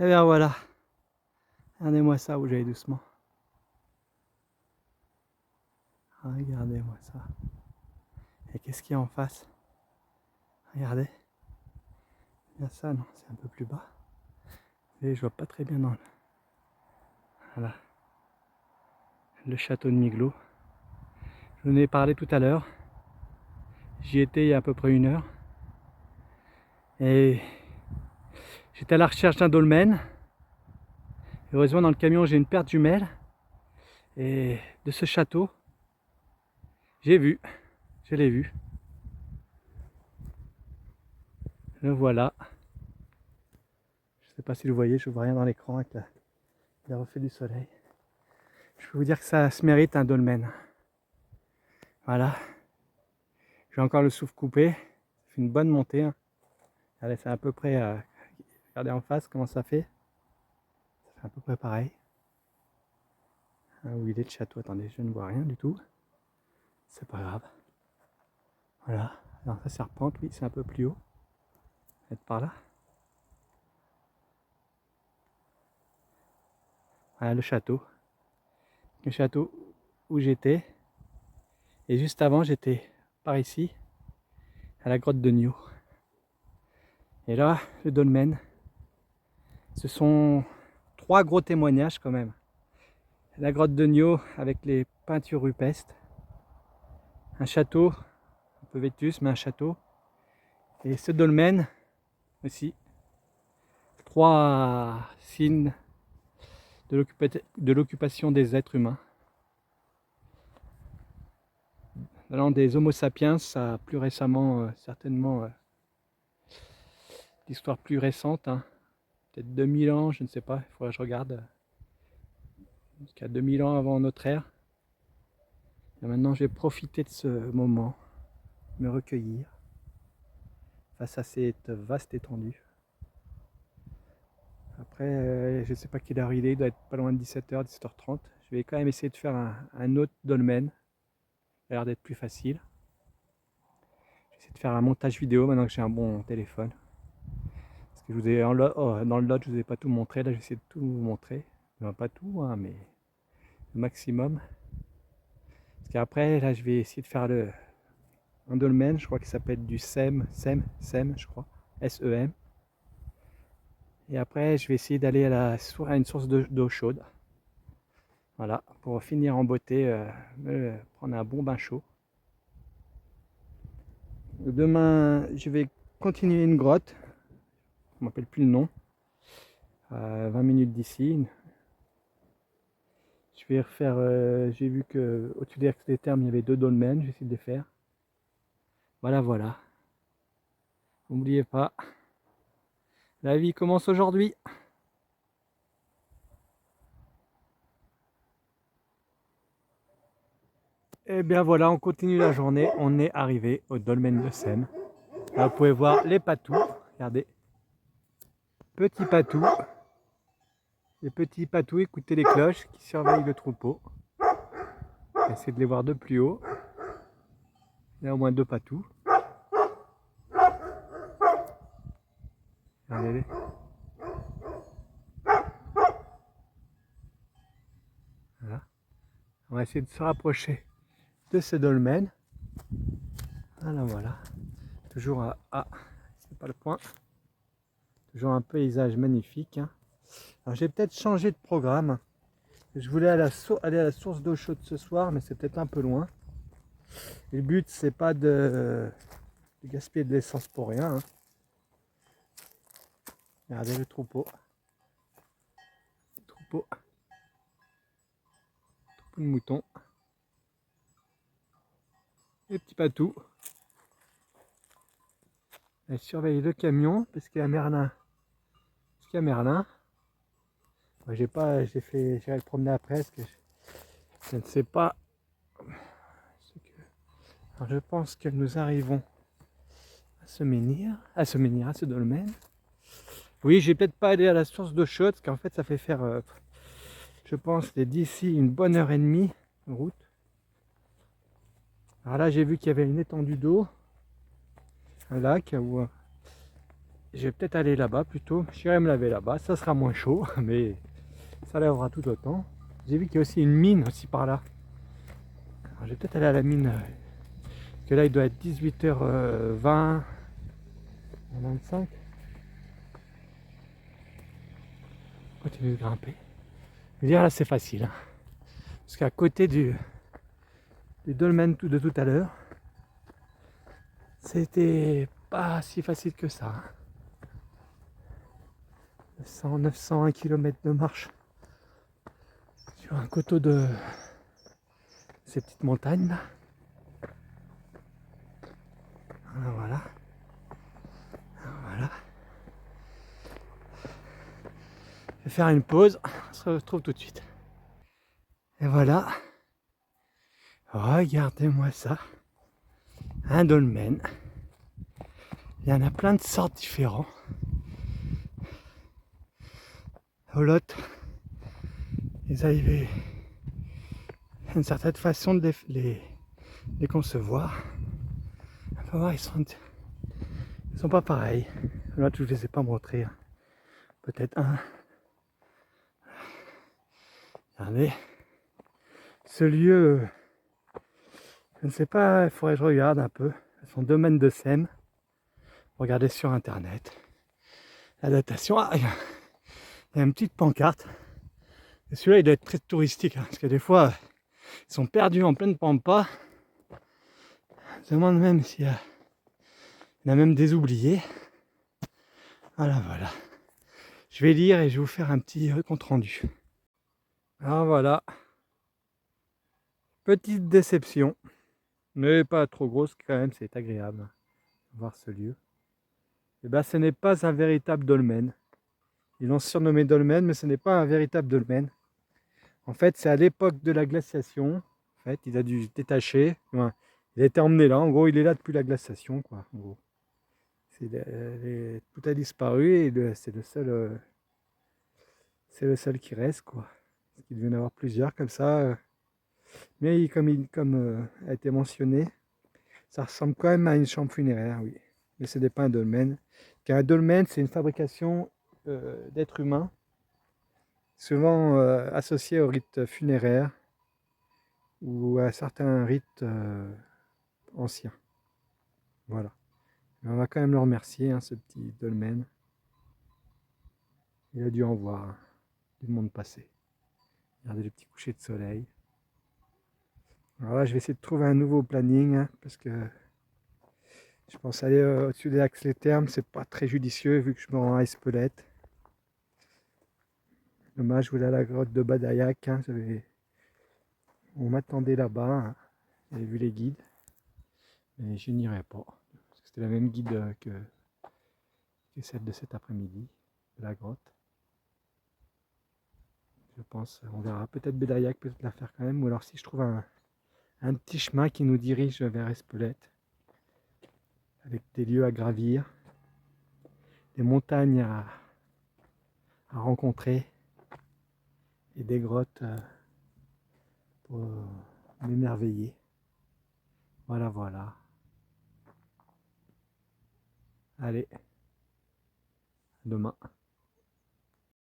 Et bien voilà, regardez-moi ça où j'allais doucement. Regardez-moi ça. Et qu'est-ce qu'il y a en face? Regardez. Il y a ça, non, c'est un peu plus bas. Et je vois pas très bien dans le... Voilà. Le château de Miglot. Je vous en ai parlé tout à l'heure. J'y étais il y a à peu près 1 heure. Et j'étais à la recherche d'un dolmen. Heureusement, dans le camion, j'ai une paire de jumelles. Et de ce château, je l'ai vu. Le voilà. Je sais pas si vous voyez, je vois rien dans l'écran avec les reflets du soleil. Je peux vous dire que ça se mérite un dolmen. Voilà. J'ai encore le souffle coupé. Ça fait une bonne montée. Hein. Allez, c'est à peu près... regardez en face comment ça fait. Ça fait à peu près pareil. Où il est le château? Attendez, je ne vois rien du tout. C'est pas grave. Voilà. Alors ça serpente, oui, c'est un peu plus haut. Peut-être par là. Voilà le château. Le château où j'étais. Et juste avant, j'étais par ici, à la grotte de Nio. Et là, le dolmen. Ce sont 3 gros témoignages quand même. La grotte de Nio avec les peintures rupestres. Un château, un peu vétus, mais un château. Et ce dolmen aussi. 3 signes de l'occupation des êtres humains. Allant des Homo sapiens à plus récemment, certainement, d'histoire plus récente, hein. Peut-être 2000 ans, je ne sais pas, il faudrait que je regarde. Jusqu'à 2000 ans avant notre ère. Et maintenant, je vais profiter de ce moment, me recueillir face à cette vaste étendue. Après, je ne sais pas quelle heure il doit être pas loin de 17h, 17h30. Je vais quand même essayer de faire un autre dolmen. Ça a l'air d'être plus facile. Je vais essayer de faire un montage vidéo maintenant que j'ai un bon téléphone. Parce que je vous ai dans le lot, je vous ai pas tout montré. Là, je vais essayer de tout vous montrer. Non, pas tout, hein, mais le maximum. Parce qu'après, là, je vais essayer de faire un dolmen, je crois qu'il s'appelle du SEM, je crois, S-E-M. Et après, je vais essayer d'aller à une source d'eau chaude. Voilà, pour finir en beauté, prendre un bon bain chaud. Demain, je vais continuer une grotte. Je ne m'appelle plus le nom. À 20 minutes d'ici. Je vais refaire. J'ai vu qu'au-dessus des termes, il y avait 2 dolmens. Je vais essayer de les faire. Voilà, voilà. N'oubliez pas, la vie commence aujourd'hui. Et bien voilà, on continue la journée. On est arrivé au dolmen de Seine. Là, vous pouvez voir les patous. Regardez. Petits patous. Les petits patous, écoutez les cloches qui surveillent le troupeau. Essayez de les voir de plus haut. Il y a au moins 2 patous. Regardez-les. Voilà. On va essayer de se rapprocher de ce dolmen. Voilà, voilà. Toujours à... Ah, c'est pas le point. Toujours un paysage magnifique. Hein. Alors j'ai peut-être changé de programme. Je voulais aller à la source d'eau chaude ce soir, mais c'est peut-être un peu loin. Et le but, c'est pas de gaspiller de l'essence pour rien. Hein. Regardez le troupeau. Troupeau de moutons. Les petits patous. Elle surveille le camion parce qu'il y a Merlin. Parce qu'il y a Merlin. Moi, j'irai le promener après parce que je ne sais pas. Alors, je pense que nous arrivons à ce dolmen. Oui, j'ai peut-être pas allé à la source d'eau chaude parce qu'en fait, ça fait faire, je pense, d'ici une bonne heure et demie de route. Alors là, j'ai vu qu'il y avait une étendue d'eau, un lac où je vais peut-être aller là-bas plutôt. J'irai me laver là-bas, ça sera moins chaud, mais ça lavera tout autant. J'ai vu qu'il y a aussi une mine aussi par là. Alors, je vais peut-être aller à la mine, que là il doit être 18h20, 25. Continue de grimper. Je veux dire là c'est facile, hein. Parce qu'à côté du dolmen de tout à l'heure, c'était pas si facile que ça, hein. 901 km de marche sur un coteau de ces petites montagnes là. Voilà, voilà. Je vais faire une pause, on se retrouve tout de suite. Et voilà, regardez-moi ça, un dolmen. Il y en a plein de sortes différents. L'autre, ils avaient une certaine façon de les concevoir. On va voir, ils sont pas pareils. Là, je ne les ai pas montrés. Peut-être un. Regardez. Ce lieu, je ne sais pas, il faudrait que je regarde un peu. Son domaine de Sème. Regardez sur internet. La datation. Ah, il y a une petite pancarte. Et celui-là, il doit être très touristique. Hein, parce que des fois, ils sont perdus en pleine pampa. Je me demande même s'il y en a même des oubliés. Voilà, voilà. Je vais lire et je vais vous faire un petit compte rendu. Alors voilà. Petite déception. Mais pas trop grosse quand même, c'est agréable de voir ce lieu. Et bien ce n'est pas un véritable dolmen. Ils l'ont surnommé dolmen, mais ce n'est pas un véritable dolmen. En fait, c'est à l'époque de la glaciation. En fait, il a dû se détacher. Enfin, il a été emmené là. En gros, il est là depuis la glaciation, quoi. En gros. Tout a disparu et c'est le seul qui reste, quoi. Il devait y en avoir plusieurs comme ça. Mais comme a été mentionné, ça ressemble quand même à une chambre funéraire, oui. Mais ce n'est pas un dolmen. Car un dolmen, c'est une fabrication d'êtres humains, souvent associée au rite funéraire ou à certains rites anciens. Voilà. Mais on va quand même le remercier, hein, ce petit dolmen. Il a dû en voir, hein, du monde passé. Regardez le petit coucher de soleil. Alors là, je vais essayer de trouver un nouveau planning, hein, parce que je pense aller au-dessus des Axes les Thermes, c'est pas très judicieux vu que je me rends à Espelette. Dommage, je voulais à la grotte de Badayak, hein, on m'attendait là-bas, hein. J'avais vu les guides, mais je n'irai pas. Parce que c'était la même guide que celle de cet après-midi, de la grotte. Je pense, on verra. Peut-être Badayak, peut-être la faire quand même, ou alors si je trouve un petit chemin qui nous dirige vers Espelette, avec des lieux à gravir, des montagnes à rencontrer, et des grottes pour m'émerveiller. Voilà, voilà. Allez, demain.